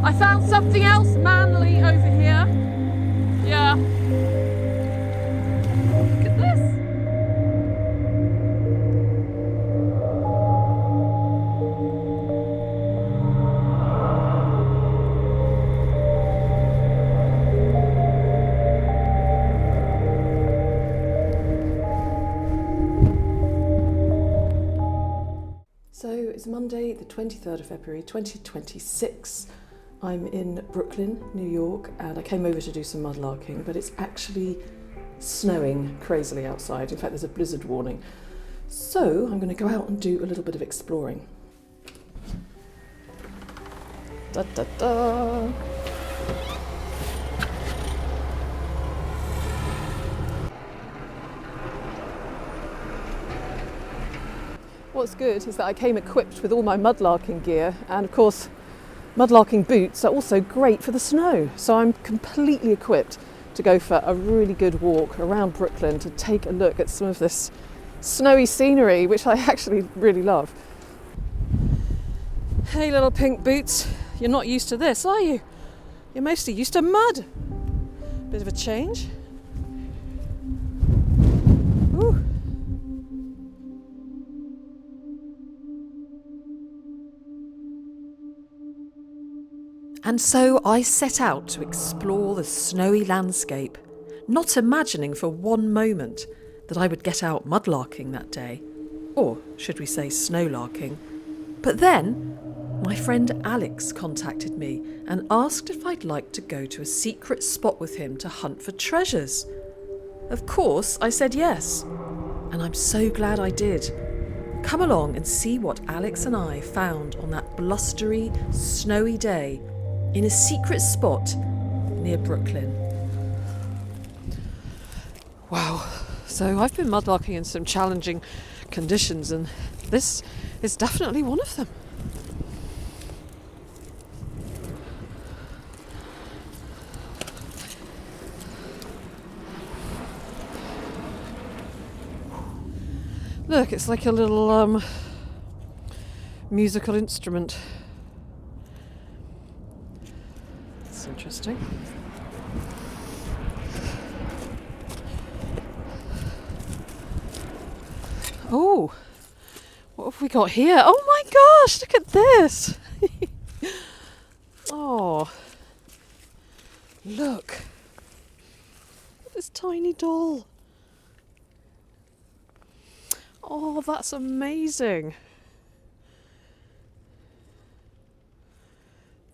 I found something else manly over here. Yeah. Look at this. So it's Monday, the 23rd of February 2026. I'm in Brooklyn, New York, and I came over to do some mudlarking, but it's actually snowing crazily outside. In fact, there's a blizzard warning. So I'm going to go out and do a little bit of exploring. Da da da! What's good is that I came equipped with all my mudlarking gear, and of course mudlarking boots are also great for the snow, so I'm completely equipped to go for a really good walk around Brooklyn to take a look at some of this snowy scenery, which I actually really love. Hey little pink boots, you're not used to this, are you? You're mostly used to mud. Bit of a change. Ooh. And so I set out to explore the snowy landscape, not imagining for one moment that I would get out mudlarking that day, or should we say snowlarking. But then my friend Alex contacted me and asked if I'd like to go to a secret spot with him to hunt for treasures. Of course, I said yes, and I'm so glad I did. Come along and see what Alex and I found on that blustery, snowy day in a secret spot near Brooklyn. Wow, so I've been mudlarking in some challenging conditions, and this is definitely one of them. Look, it's like a little musical instrument. It's interesting. Oh, what have we got here? Oh my gosh, look at this. Oh, look at this tiny doll. Oh, that's amazing.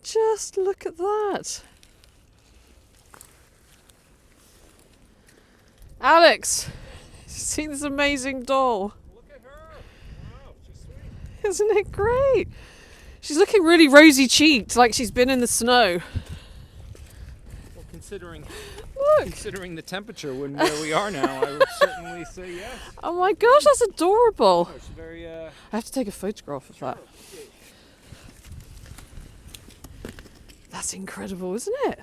Just look at that. Alex, you see this amazing doll? Look at her. Wow, she's sweet. Isn't it great? She's looking really rosy-cheeked, like she's been in the snow. Well, considering Look. the temperature where we are now, I would certainly say yes. Oh my gosh, that's adorable. Oh, she's very I have to take a photograph of that. That's incredible, isn't it?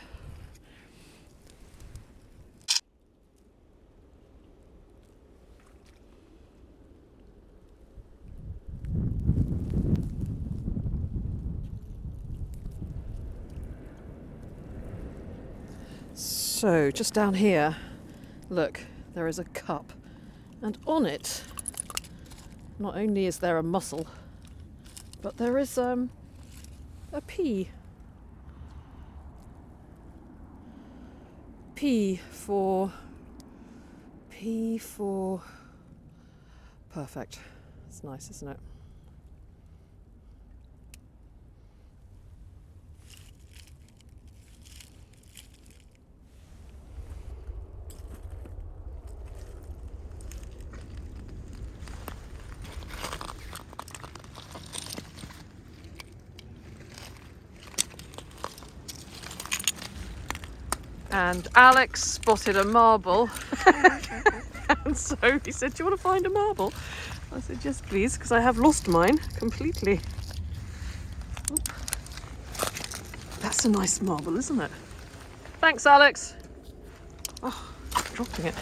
So, just down here, look, there is a cup, and on it, not only is there a mussel, but there is a pea. P for perfect. It's nice, isn't it? And Alex spotted a marble. And so he said, do you want to find a marble? I said, yes please, because I have lost mine completely. Oop. That's a nice marble, isn't it? Thanks, Alex. Oh, dropping it.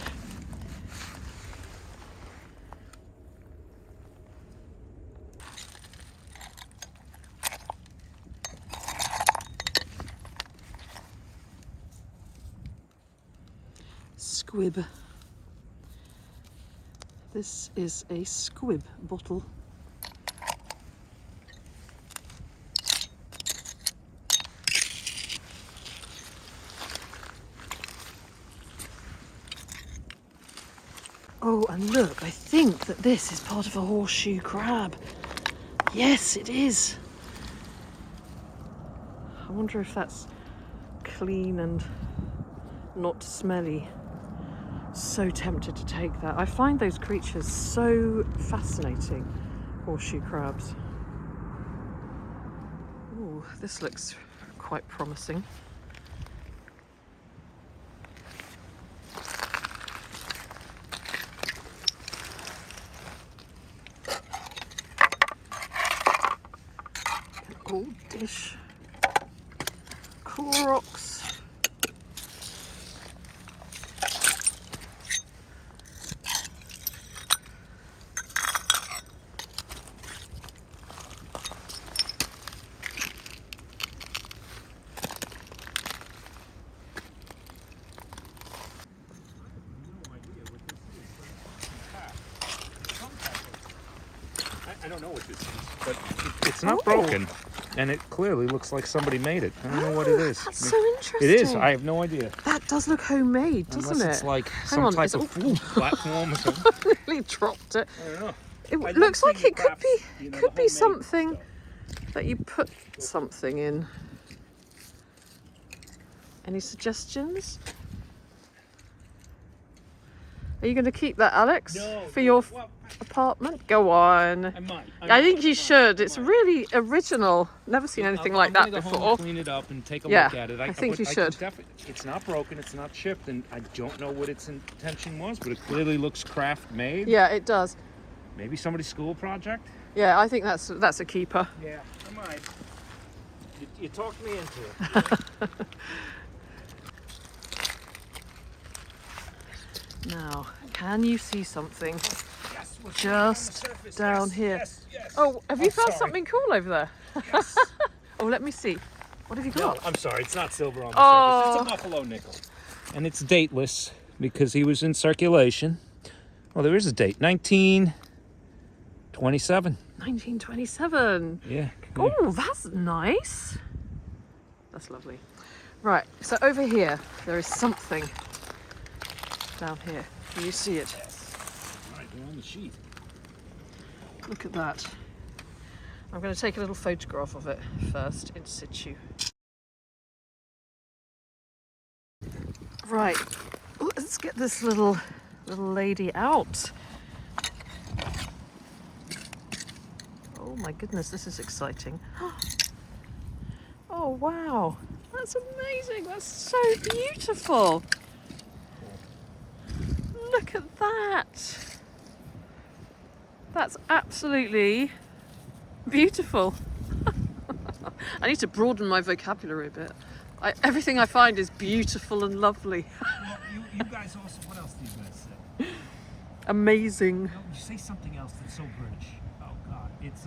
squib. This is a squib bottle. Oh, and look, I think that this is part of a horseshoe crab. Yes, it is. I wonder if that's clean and not smelly. So tempted to take that. I find those creatures so fascinating, horseshoe crabs. Ooh, this looks quite promising. Old dish. Cool rocks. I don't know what this is, but it's not broken, and it clearly looks like somebody made it. I don't know what it is. That's so interesting. It is. I have no idea. That does look homemade, doesn't Unless it? it's like Hang some on, type of food platform or something. I really dropped it. I don't know. It looks like it could be the could be homemade something stuff. that you put something in. Any suggestions? Are you going to keep that, Alex, No, for your well, apartment? Go on. I might. I think you should. It's really original. Never seen anything like that I'm gonna go home before. and clean it up and take a Yeah, look at it. I think you should. It's not broken. It's not chipped, and I don't know what its intention was, but it clearly looks craft made. Yeah, it does. Maybe somebody's school project. Yeah, I think that's a keeper. Yeah, I might. You talked me into it. Now, can you see something Yes, we're just on the surface. down Yes, here? Yes. Oh, have you found sorry. something cool over there? Yes. Oh, let me see. What have you No, got? I'm sorry. It's not silver on the Oh. surface. It's a buffalo nickel, and it's dateless because he was in circulation. Well, there is a date. 1927. 1927. Yeah. Oh, that's nice. That's lovely. Right, so over here, there is something down here. Can you see it? Yes. All right, we're on the sheet. Look at that. I'm going to take a little photograph of it first, in situ. Right, let's get this little lady out. Oh my goodness, this is exciting. Oh wow, that's amazing. That's so beautiful. Look at that. That's absolutely beautiful. I need to broaden my vocabulary a bit. Everything I find is beautiful and lovely. Well, you guys also. What else do you guys say? Amazing. No, you say something else that's so British. Oh God, it's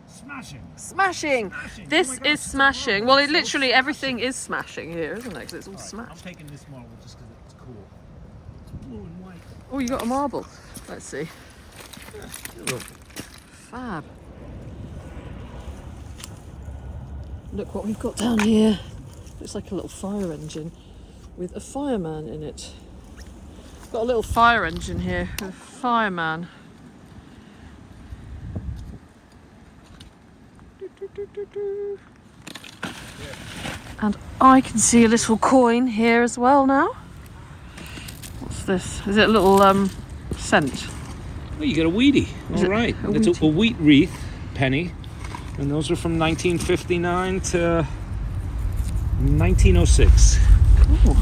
smashing. Smashing. Smashing. This Oh my is gosh, it's smashing. so Well, smashing. literally everything is smashing here, isn't it? Because it's all All right, I'm smashed. taking this marble just because it's cool. It's blue and white. Oh, you got a marble. Let's see. Look. Fab. Look what we've got down here. Looks like a little fire engine with a fireman in it. Got a little fire engine here with a fireman. And I can see a little coin here as well now. What's this? Is it a little cent? Oh, you got a wheatie. Is All it right. a It's wheatie? a wheat wreath penny. And those are from 1959 to 1906. Ooh.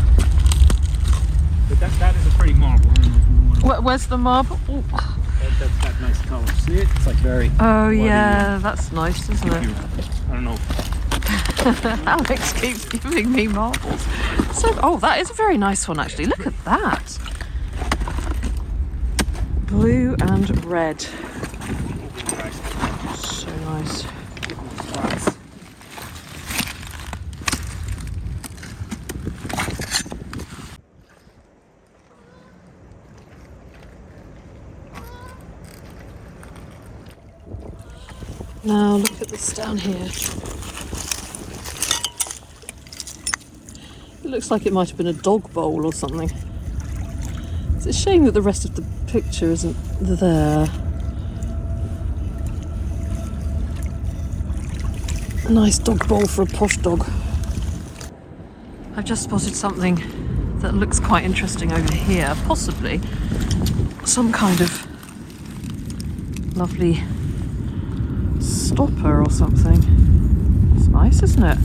But that is a pretty marble. I don't know if you want to, Where's the marble? Ooh. that's that nice color. See it? It's like very. Oh bloody. yeah, that's nice, isn't it? I don't know. Alex keeps giving me marbles. So, oh, that is a very nice one actually. Look at that. Blue and red. So nice. this down here. It looks like it might have been a dog bowl or something. It's a shame that the rest of the picture isn't there. A nice dog bowl for a posh dog. I've just spotted something that looks quite interesting over here. Possibly some kind of lovely stopper or something. It's nice, isn't it?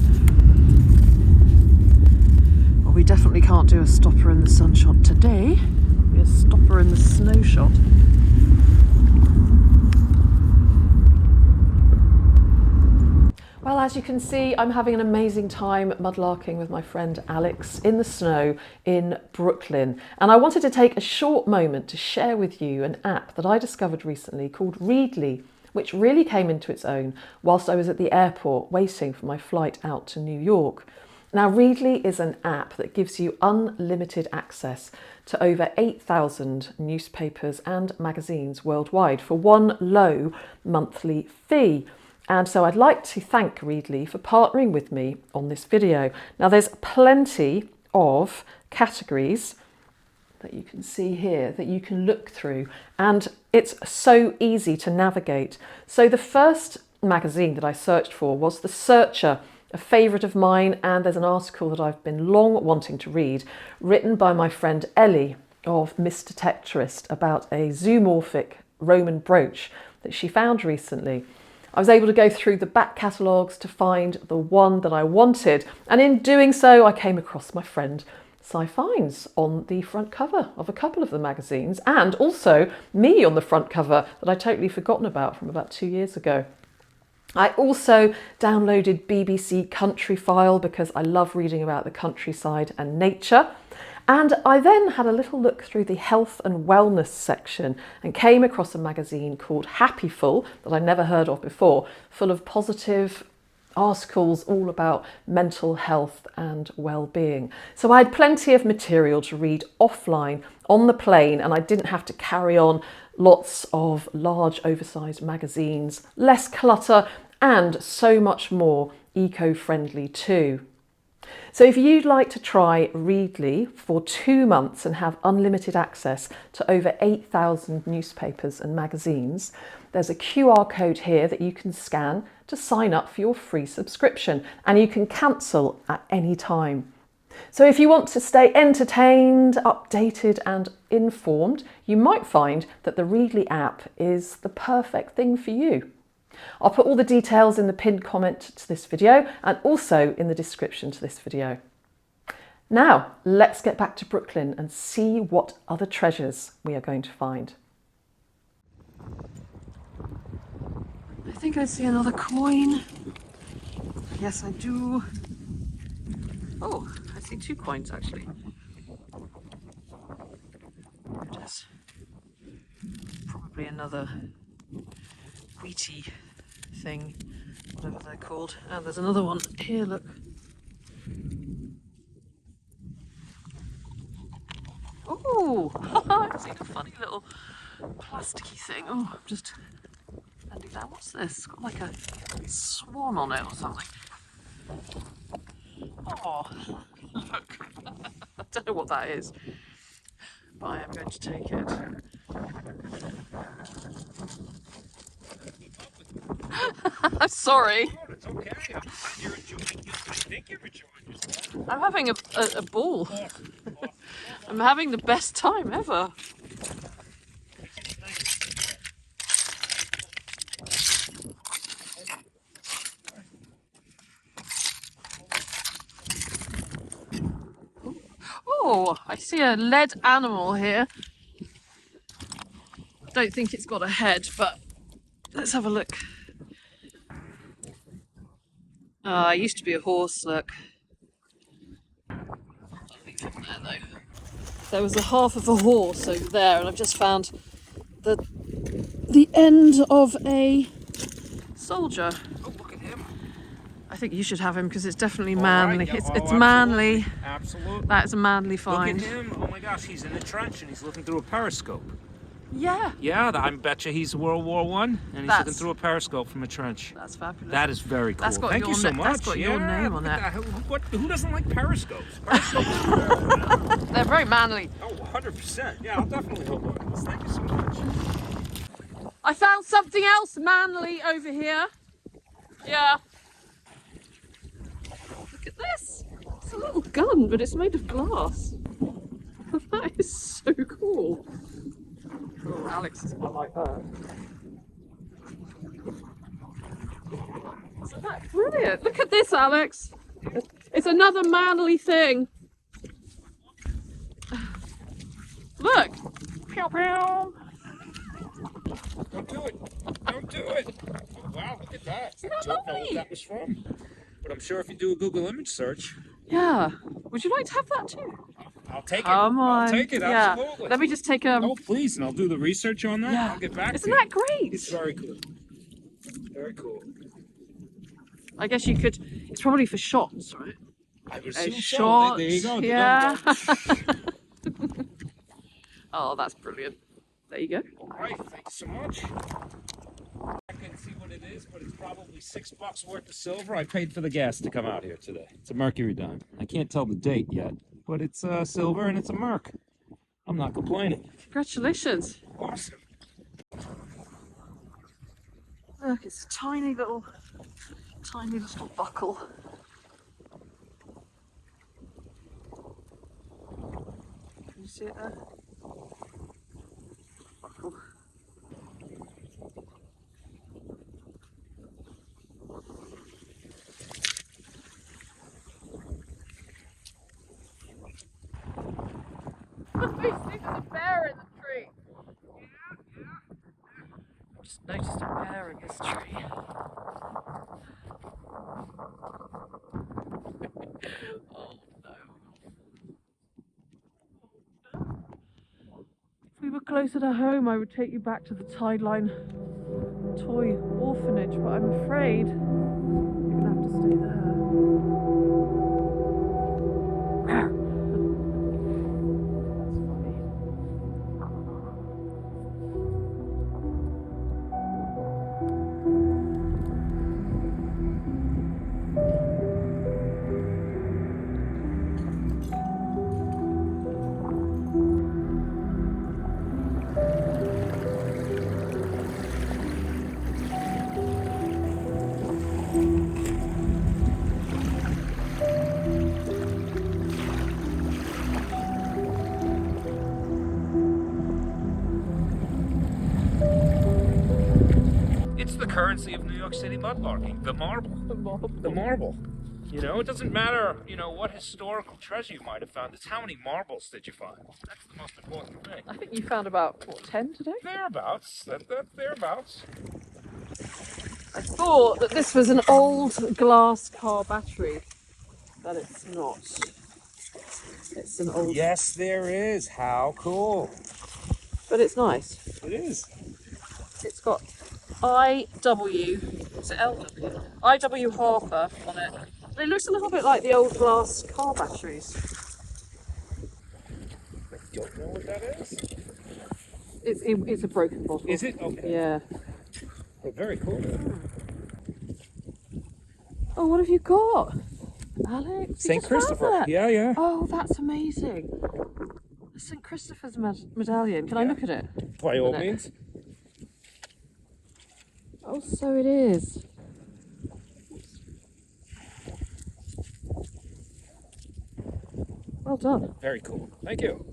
Well, we definitely can't do a stopper in the sun shot today. It'll be a stopper in the snow shot. Well, as you can see, I'm having an amazing time mudlarking with my friend Alex in the snow in Brooklyn. And I wanted to take a short moment to share with you an app that I discovered recently called Reedley, which really came into its own whilst I was at the airport waiting for my flight out to New York. Now, Reedley is an app that gives you unlimited access to over 8,000 newspapers and magazines worldwide for one low monthly fee. And so I'd like to thank Reedley for partnering with me on this video. Now, there's plenty of categories that you can see here that you can look through, and it's so easy to navigate. So the first magazine that I searched for was The Searcher, a favourite of mine, and there's an article that I've been long wanting to read, written by my friend Ellie of Miss Detectorist, about a zoomorphic Roman brooch that she found recently. I was able to go through the back catalogues to find the one that I wanted, and in doing so I came across my friend Cy Fines on the front cover of a couple of the magazines, and also me on the front cover that I'd totally forgotten about from about 2 years ago. I also downloaded BBC Countryfile because I love reading about the countryside and nature. And I then had a little look through the health and wellness section and came across a magazine called Happyful that I'd never heard of before, full of positive articles all about mental health and well-being. So I had plenty of material to read offline on the plane, and I didn't have to carry on lots of large oversized magazines, less clutter, and so much more eco-friendly too. So if you'd like to try Reedley for 2 months and have unlimited access to over 8,000 newspapers and magazines, there's a QR code here that you can scan to sign up for your free subscription, and you can cancel at any time. So if you want to stay entertained, updated and informed, you might find that the Reedley app is the perfect thing for you. I'll put all the details in the pinned comment to this video and also in the description to this video. Now, let's get back to Brooklyn and see what other treasures we are going to find. I think I see another coin. Yes, I do. Oh, I see 2 coins actually. There it is. Probably another wheaty thing, whatever they're called. And there's another one here, look. Oh, I've seen a funny little plasticky thing. Oh, I'm just bending down. What's this? It's got like a swan on it or something. Oh, look. I don't know what that is, but I am going to take it. I'm sorry. Oh, it's okay. I'm glad you're enjoying it. I think you're enjoying yourself. I'm having a ball. I'm having the best time ever. Oh, I see a lead animal here. Don't think it's got a head, but let's have a look. Ah, it used to be a horse, look. Nothing from there though. There was a half of a horse over there, and I've just found the end of a soldier. Oh, look at him. I think you should have him because it's definitely All manly. right, yeah. It's Oh, manly. Absolutely. That's a manly find. Look at him. Oh my gosh, he's in a trench and he's looking through a periscope. Yeah. Yeah, I bet you he's World War One, and he's looking through a periscope from a trench. That's fabulous. That is very cool. That's got Thank you so much. That's got your name on look it. at that. Who doesn't like periscopes? Periscopes. They're very manly. Oh, 100%. Yeah, I'll definitely hook on this. Thank you so much. I found something else manly over here. Yeah. Look at this. It's a little gun, but it's made of glass. That is so cool. Oh, Alex is quite like that. Isn't that brilliant? Look at this, Alex. It's another manly thing. Look. Pew pew. Don't do it. Don't do it. Oh, wow, look at that. I don't know what that was from. But I'm sure if you do a Google image search. Yeah. Would you like to have that too? I'll take it. Come on. I'll take it, Yeah. absolutely. Let me just take a... Oh, please, and I'll do the research on that. Yeah. I'll get back Isn't to you. that great? It's very cool. Very cool. I guess you could... It's probably for shots, right? I would assume so. Shots. There you go. Yeah. Oh, that's brilliant. There you go. All right, thank you so much. I can't see what it is, but it's probably $6 worth of silver. I paid for the gas to come out here today. It's a mercury dime. I can't tell the date yet, but it's silver and it's a merc. I'm not complaining. Congratulations. Awesome. Look, it's a tiny little buckle. Can you see it there? Buckle. We see there's a bear in the tree. I just noticed a bear in this tree. Oh no. If we were closer to home, I would take you back to the Tideline toy orphanage, but I'm afraid you're gonna have to stay there. It's the currency of New York City mudlarking, the marble. The marble. You know, it doesn't matter, what historical treasure you might have found. It's how many marbles did you find. That's the most important thing. I think you found about, what, 10 today? Thereabouts. Thereabouts. I thought that this was an old glass car battery, but it's not. It's an old... Yes, there is. How cool. But it's nice. It is. It's got IW, is it LW? IW Harper on it. And it looks a little bit like the old glass car batteries. I don't know what that is. It's a broken bottle. Is it? Okay. Yeah. Oh, very cool. Oh, what have you got? Alex? St. Christopher. Yeah, yeah. Oh, that's amazing. A St. Christopher's medallion. Can I look at it? By all means. Oh, so it is. Well done. Very cool. Thank you.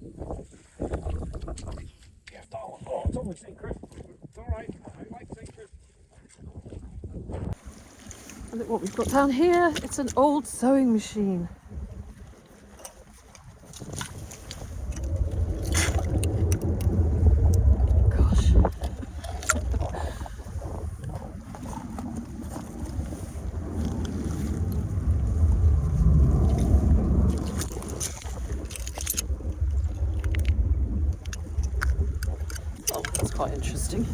Yeah, oh, it's only St. Christopher. It's all right. I like St. Christopher. And look what we've got down here. It's an old sewing machine. Gosh. Oh, that's quite interesting.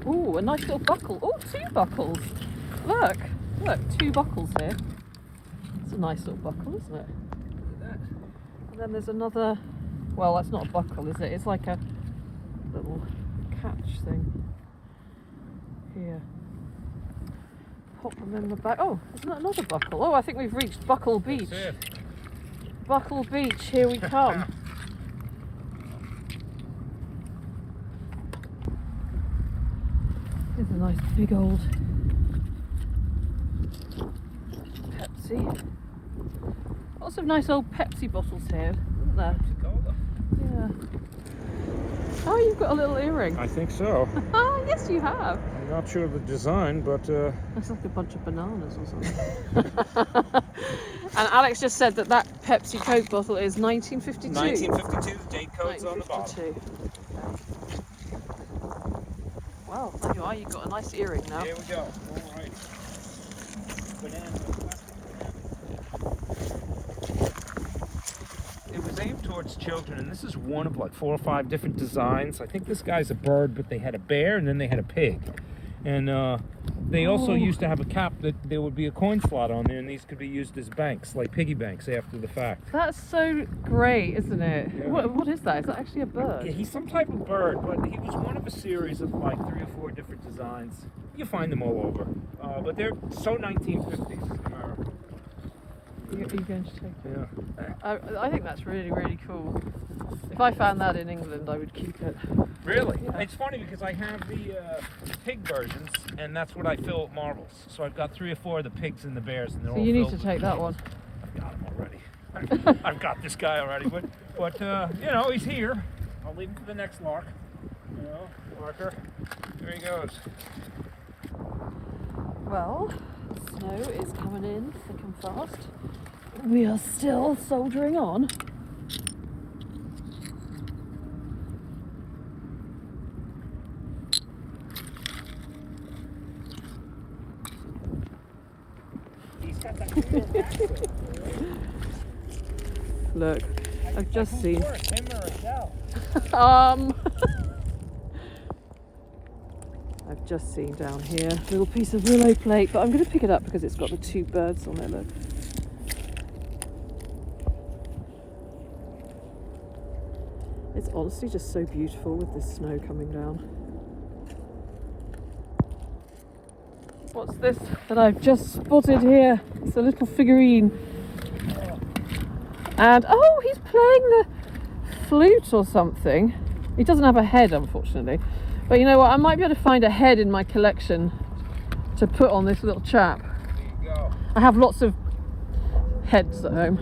Oh, a nice little buckle. Oh, 2 buckles. Look, 2 buckles here. It's a nice little buckle, isn't it? Look at that. And then there's another, well, that's not a buckle, is it? It's like a little catch thing here. Pop them in the back. Oh, isn't that another buckle? Oh, I think we've reached Buckle Beach. That's it. Buckle Beach, here we come. Here's a nice big old Pepsi. Lots of nice old Pepsi bottles here, isn't there? Cola. Yeah. Oh, you've got a little earring. I think so. Ah, yes, you have. I'm not sure of the design, but That's like a bunch of bananas or something. And Alex just said that that Pepsi Coke bottle is 1952. 1952. The date code's on the bottom. 1952. Wow, there you are. You've got a nice earring now. Here we go. All right. It was aimed towards children, and this is one of like 4 or 5 different designs. I think this guy's a bird, but they had a bear and then they had a pig. And they also used to have a cap that there would be a coin slot on there, and these could be used as banks, like piggy banks after the fact. That's so great, isn't it? Yeah. What is that? Is that actually a bird? Yeah, he's some type of bird, but he was one of a series of like 3 or 4 different designs. You find them all over, but they're so 1950s in America. You're going to take it? Yeah. I think that's really, really cool. If I found that in England, I would keep it. Really? Yeah. It's funny because I have the pig versions, and that's what I fill with marbles. So I've got 3 or 4 of the pigs and the bears, and they're So all you need filled to with take that one. I've got him already. I've got this guy already, but you know, he's here. I'll leave him for the next lark. You know, larker. There he goes. Well, the snow is coming in thick and fast. We are still soldiering on. He's got that cool accent. Look, I've just seen. Him or a cow? I've just seen down here a little piece of willow plate, but I'm going to pick it up because it's got the 2 birds on it. Look. It's honestly just so beautiful with this snow coming down. What's this that I've just spotted here? It's a little figurine. And oh, he's playing the flute or something. He doesn't have a head, unfortunately. But you know what? I might be able to find a head in my collection to put on this little chap. There you go. I have lots of heads at home.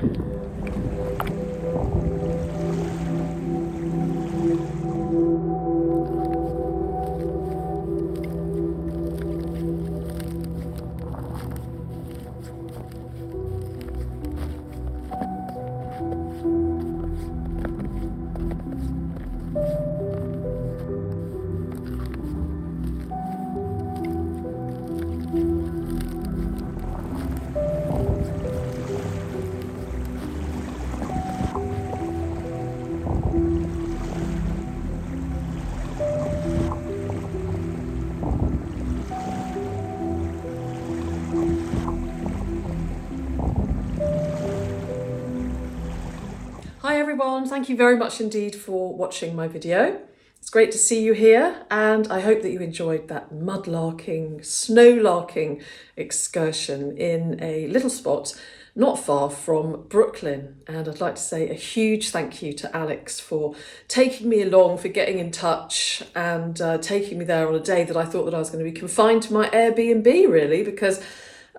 Hi everyone, thank you very much indeed for watching my video. It's great to see you here, and I hope that you enjoyed that mudlarking, snowlarking excursion in a little spot not far from Brooklyn. And I'd like to say a huge thank you to Alex for taking me along, for getting in touch and taking me there on a day that I thought that I was going to be confined to my Airbnb, really, because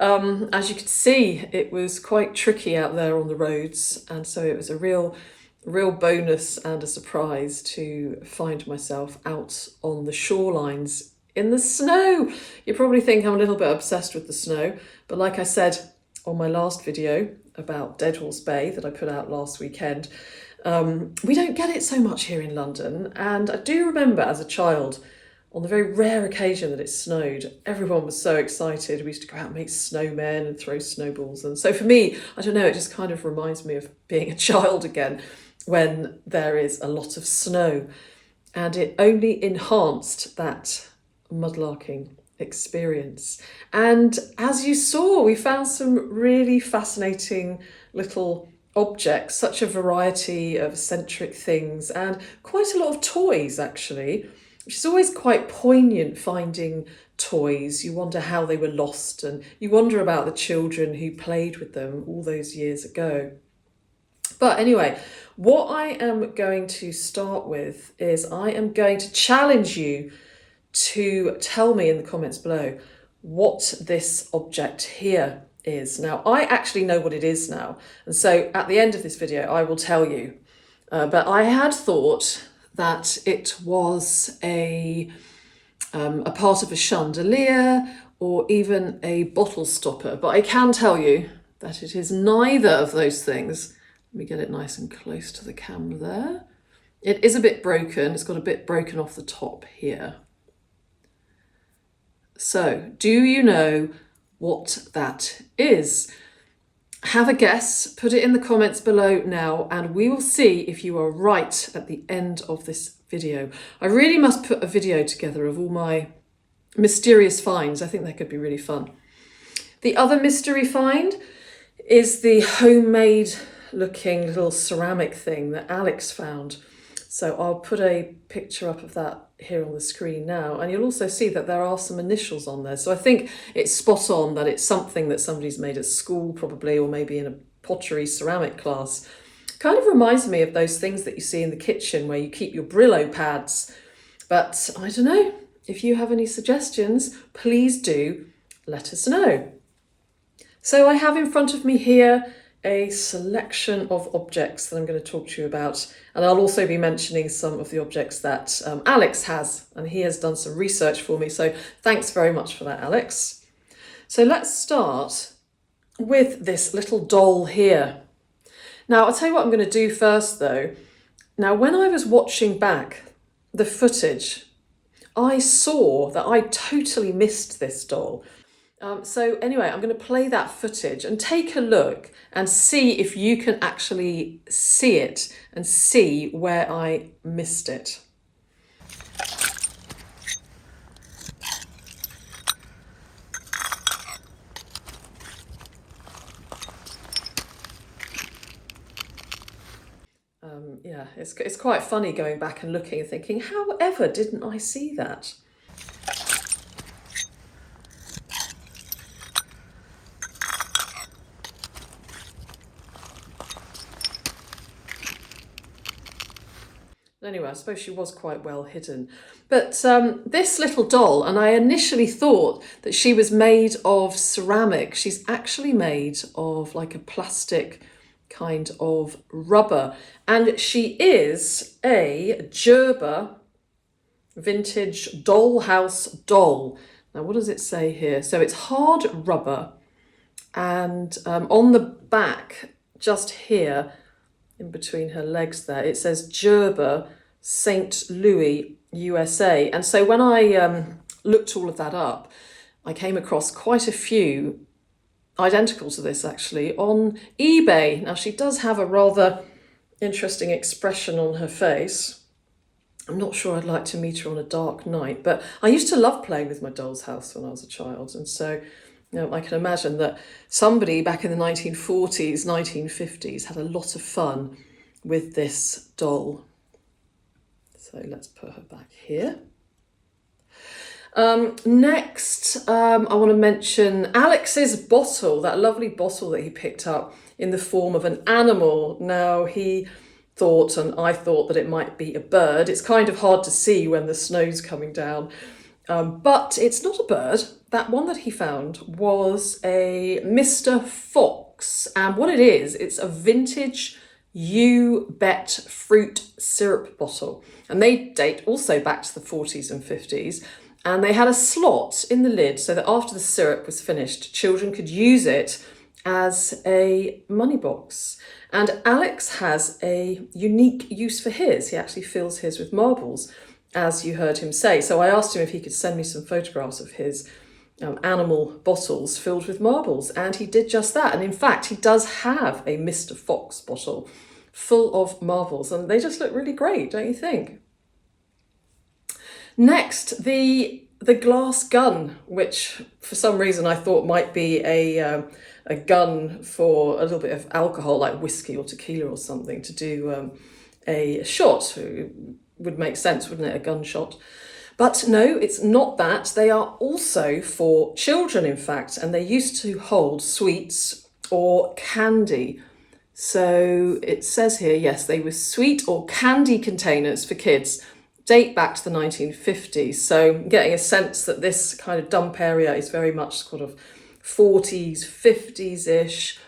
as you could see, it was quite tricky out there on the roads, and so it was a real bonus and a surprise to find myself out on the shorelines in the snow. You probably think I'm a little bit obsessed with the snow, but like I said on my last video about Deadhall's Bay that I put out last weekend, we don't get it so much here in London. And I do remember as a child, on the very rare occasion that it snowed, everyone was so excited. We used to go out and make snowmen and throw snowballs. And so for me, I don't know, it just kind of reminds me of being a child again when there is a lot of snow. And it only enhanced that mudlarking experience. And as you saw, we found some really fascinating little objects, such a variety of eccentric things, and quite a lot of toys actually, which is always quite poignant finding toys. You wonder how they were lost, and you wonder about the children who played with them all those years ago. But anyway, what I am going to start with is I am going to challenge you to tell me in the comments below what this object here is. Now, I actually know what it is now, and so at the end of this video I will tell you. But I had thought that it was a part of a chandelier or even a bottle stopper, but I can tell you that it is neither of those things. Let me get it nice and close to the camera there. It is a bit broken. It's got a bit broken off the top here. So, do you know what that is? Have a guess, put it in the comments below now, and we will see if you are right at the end of this video. I really must put a video together of all my mysterious finds. I think that could be really fun. The other mystery find is the homemade looking little ceramic thing that Alex found. So I'll put a picture up of that here on the screen now, and you'll also see that there are some initials on there. So I think it's spot on that it's something that somebody's made at school probably, or maybe in a pottery ceramic class. Kind of reminds me of those things that you see in the kitchen where you keep your Brillo pads. But I don't know, if you have any suggestions, please do let us know. So I have in front of me here a selection of objects that I'm going to talk to you about, and I'll also be mentioning some of the objects that Alex has, and he has done some research for me, so thanks very much for that, Alex. So let's start with this little doll here. Now I'll tell you what I'm going to do first though. Now when I was watching back the footage, I saw that I totally missed this doll. So anyway, I'm going to play that footage and take a look and see if you can actually see it and see where I missed it. Yeah, it's quite funny going back and looking and thinking, however didn't I see that? Anyway, I suppose she was quite well hidden. But this little doll, and I initially thought that she was made of ceramic. She's actually made of like a plastic kind of rubber. And she is a Gerber vintage dollhouse doll. Now, what does it say here? So it's hard rubber. And on the back, just here, in between her legs there, it says Gerber, St. Louis, USA. And so when I looked all of that up, I came across quite a few identical to this actually on eBay. Now she does have a rather interesting expression on her face. I'm not sure I'd like to meet her on a dark night, but I used to love playing with my doll's house when I was a child. And so I can imagine that somebody back in the 1940s, 1950s had a lot of fun with this doll. So let's put her back here. Next, I want to mention Alex's bottle, that lovely bottle that he picked up in the form of an animal. Now he thought, and I thought, that it might be a bird. It's kind of hard to see when the snow's coming down, but it's not a bird. That one that he found was a Mr. Fox, and what it is, it's a vintage You Bet fruit syrup bottle, and they date also back to the 40s and 50s. And they had a slot in the lid so that after the syrup was finished, children could use it as a money box. And Alex has a unique use for his. He actually fills his with marbles, as you heard him say. So I asked him if he could send me some photographs of his animal bottles filled with marbles. And he did just that. And in fact, he does have a Mr. Fox bottle full of marbles. And they just look really great, don't you think? Next, the the glass gun, which for some reason I thought might be a gun for a little bit of alcohol, like whiskey or tequila or something, to do a shot. It would make sense, wouldn't it? A gunshot. But no, it's not that. They are also for children, in fact, and they used to hold sweets or candy. So it says here, yes, they were sweet or candy containers for kids, date back to the 1950s. So I'm getting a sense that this kind of dump area is very much sort of 40s, 50s-ish.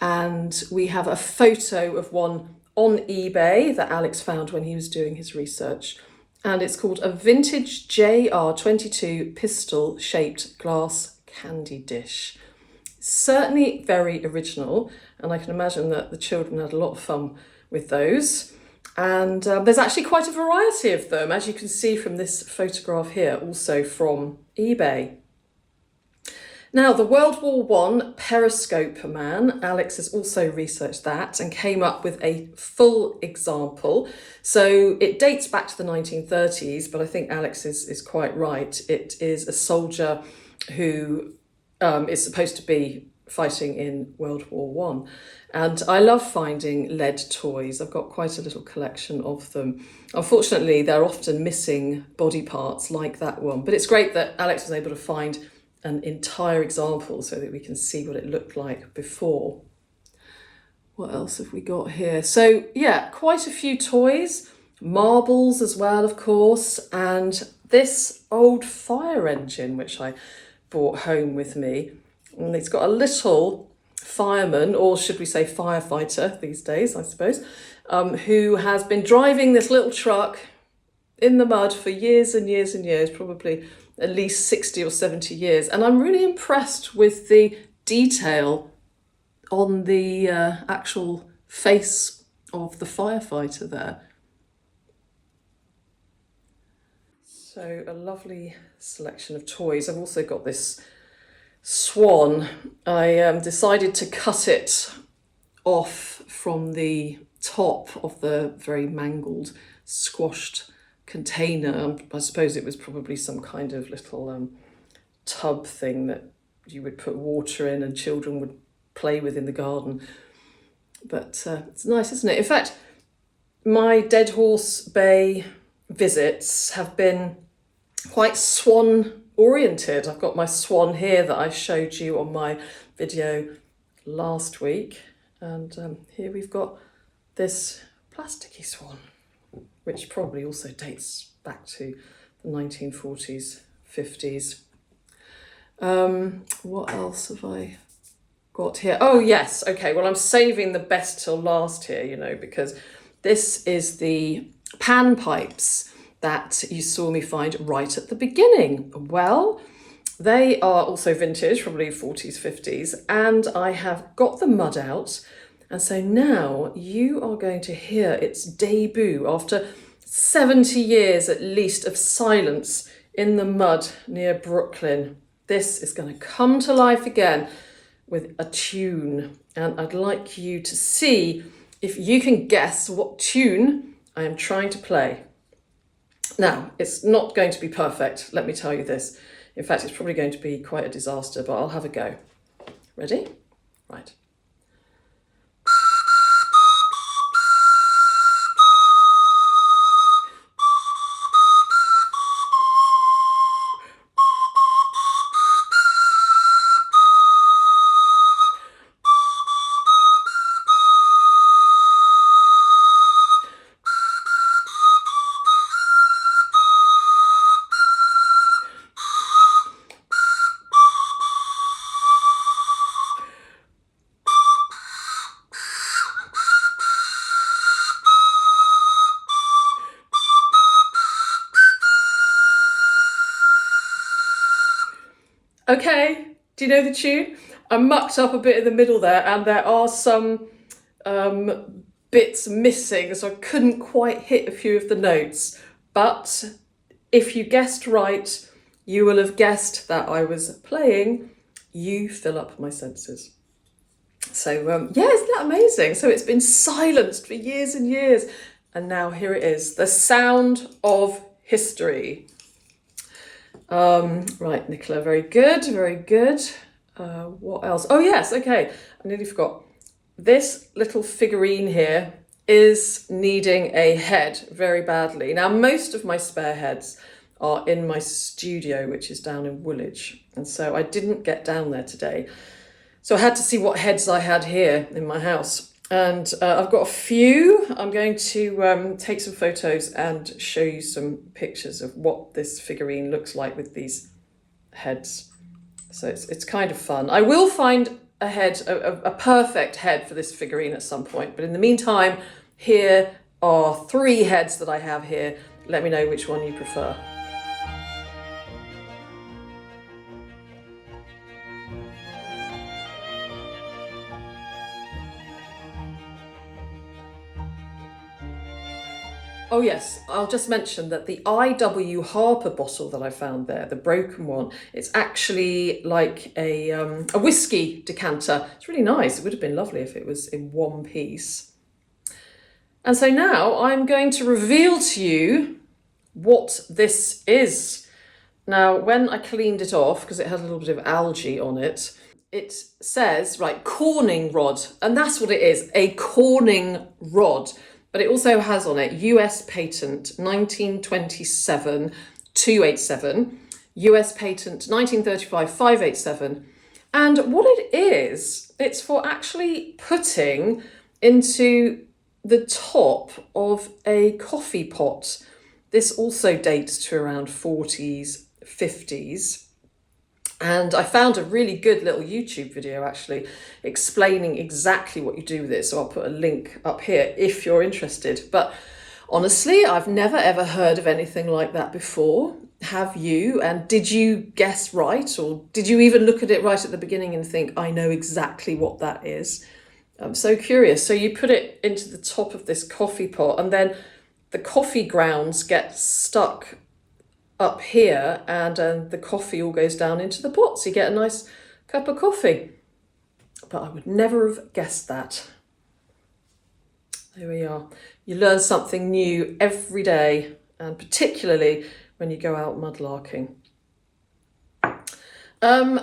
And we have a photo of one on eBay that Alex found when he was doing his research. And it's called a vintage JR22 pistol-shaped glass candy dish. Certainly very original, and I can imagine that the children had a lot of fun with those. And there's actually quite a variety of them, as you can see from this photograph here, also from eBay. Now, the World War I periscope man, Alex has also researched that and came up with a full example. So it dates back to the 1930s, but I think Alex is quite right. It is a soldier who is supposed to be fighting in World War I. And I love finding lead toys. I've got quite a little collection of them. Unfortunately, they're often missing body parts like that one, but it's great that Alex was able to find an entire example so that we can see what it looked like before. What else have we got here? So yeah, quite a few toys, marbles as well, of course, and this old fire engine, which I brought home with me. And it's got a little fireman, or should we say firefighter these days, I suppose, who has been driving this little truck in the mud for years and years and years, probably at least 60 or 70 years. And I'm really impressed with the detail on the actual face of the firefighter there. So a lovely selection of toys. I've also got this swan. I decided to cut it off from the top of the very mangled, squashed container. I suppose it was probably some kind of little tub thing that you would put water in and children would play with in the garden. But it's nice, isn't it? In fact, my Dead Horse Bay visits have been quite swan oriented. I've got my swan here that I showed you on my video last week. And here we've got this plasticky swan, which probably also dates back to the 1940s, 50s. What else have I got here? Oh, yes. Okay, well, I'm saving the best till last here, you know, because this is the pan pipes that you saw me find right at the beginning. Well, they are also vintage, probably 40s, 50s, and I have got the mud out. And so now you are going to hear its debut after 70 years at least of silence in the mud near Brooklyn. This is going to come to life again with a tune. And I'd like you to see if you can guess what tune I am trying to play. Now, it's not going to be perfect, let me tell you this. In fact, it's probably going to be quite a disaster, but I'll have a go. Ready? Right. Okay, do you know the tune? I mucked up a bit in the middle there, and there are some bits missing, so I couldn't quite hit a few of the notes. But if you guessed right, you will have guessed that I was playing You Fill Up My Senses. So yeah, isn't that amazing? So it's been silenced for years and years, and now here it is, the sound of history. Right, Nicola, very good, very good. What else? Oh yes, okay, I nearly forgot. This little figurine here is needing a head very badly. Now, most of my spare heads are in my studio, which is down in Woolwich, and so I didn't get down there today. So I had to see what heads I had here in my house. And I've got a few. I'm going to take some photos and show you some pictures of what this figurine looks like with these heads. So it's kind of fun. I will find a head, a perfect head for this figurine at some point. But in the meantime, here are 3 heads that I have here. Let me know which one you prefer. Oh yes, I'll just mention that the IW Harper bottle that I found there, the broken one, it's actually like a whiskey decanter. It's really nice. It would have been lovely if it was in one piece. And so now I'm going to reveal to you what this is. Now, when I cleaned it off, because it had a little bit of algae on it, it says, right, corning rod. And that's what it is, a corning rod. But it also has on it US patent 1927-287, US patent 1935-587. And what it is, it's for actually putting into the top of a coffee pot. This also dates to around 40s, 50s. And I found a really good little YouTube video actually explaining exactly what you do with it. So I'll put a link up here if you're interested. But honestly, I've never ever heard of anything like that before. Have you? And did you guess right? Or did you even look at it right at the beginning and think, I know exactly what that is? I'm so curious. So you put it into the top of this coffee pot and then the coffee grounds get stuck up here and the coffee all goes down into the pot, so you get a nice cup of coffee. But I would never have guessed that. There we are. You learn something new every day, and particularly when you go out mudlarking.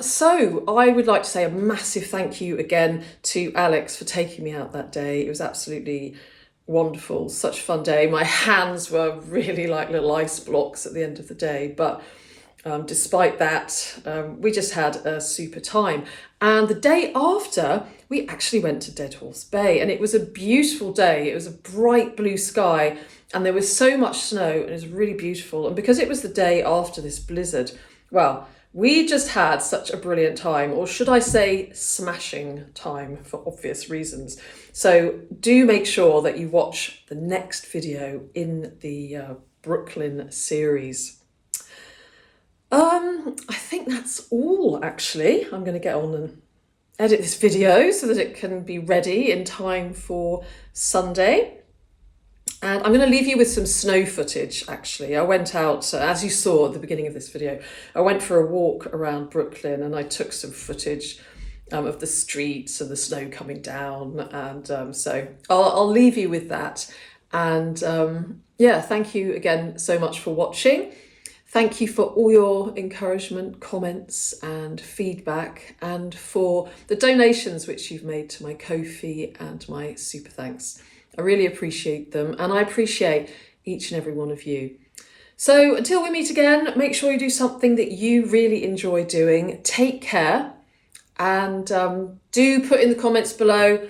So I would like to say a massive thank you again to Alex for taking me out that day. It was absolutely wonderful, such a fun day. My hands were really like little ice blocks at the end of the day, but despite that, we just had a super time. And the day after, we actually went to Dead Horse Bay, and it was a beautiful day. It was a bright blue sky, and there was so much snow, and it was really beautiful. And because it was the day after this blizzard, well, we just had such a brilliant time, or should I say smashing time, for obvious reasons. So do make sure that you watch the next video in the Brooklyn series. I think that's all actually. I'm going to get on and edit this video so that it can be ready in time for Sunday. And I'm going to leave you with some snow footage, actually. I went out, as you saw at the beginning of this video, I went for a walk around Brooklyn and I took some footage of the streets and the snow coming down. And so I'll leave you with that. And yeah, thank you again so much for watching. Thank you for all your encouragement, comments and feedback, and for the donations which you've made to my Ko-fi and my Super Thanks. I really appreciate them, and I appreciate each and every one of you. So until we meet again, make sure you do something that you really enjoy doing. Take care, and do put in the comments below,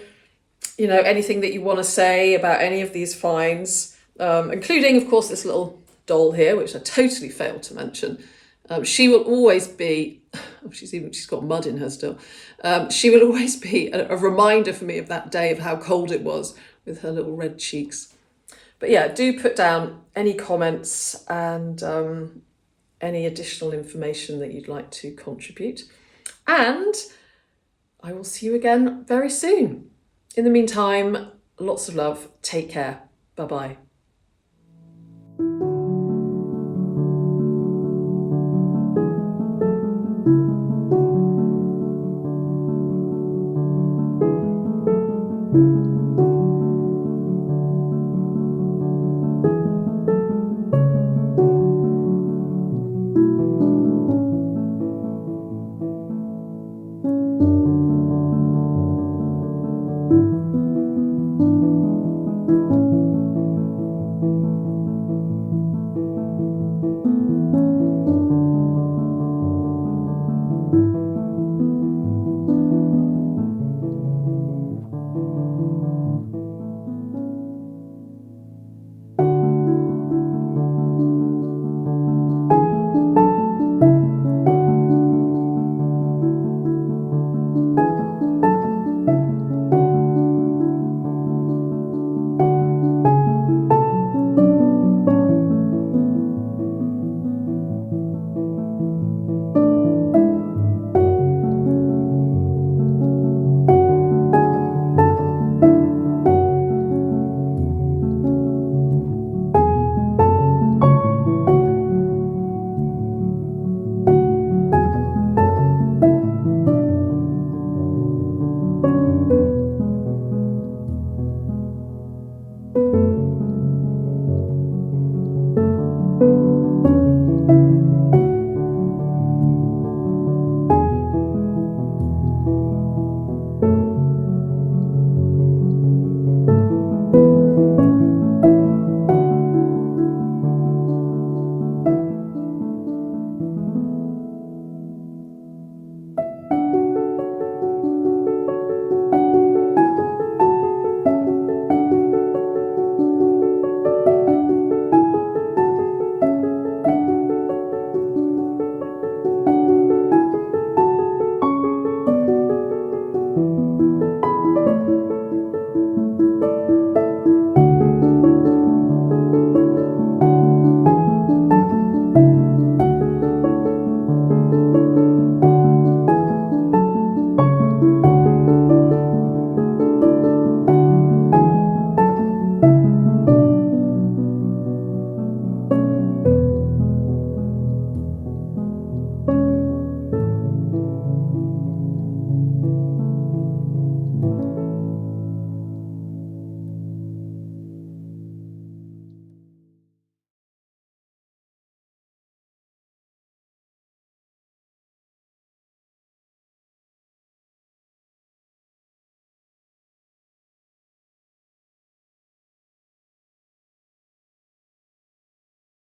anything that you want to say about any of these finds, including, of course, this little doll here, which I totally failed to mention. She will always be, she's got mud in her still. She will always be a reminder for me of that day of how cold it was with her little red cheeks. But yeah, do put down any comments and any additional information that you'd like to contribute. And I will see you again very soon. In the meantime, lots of love. Take care. Bye-bye.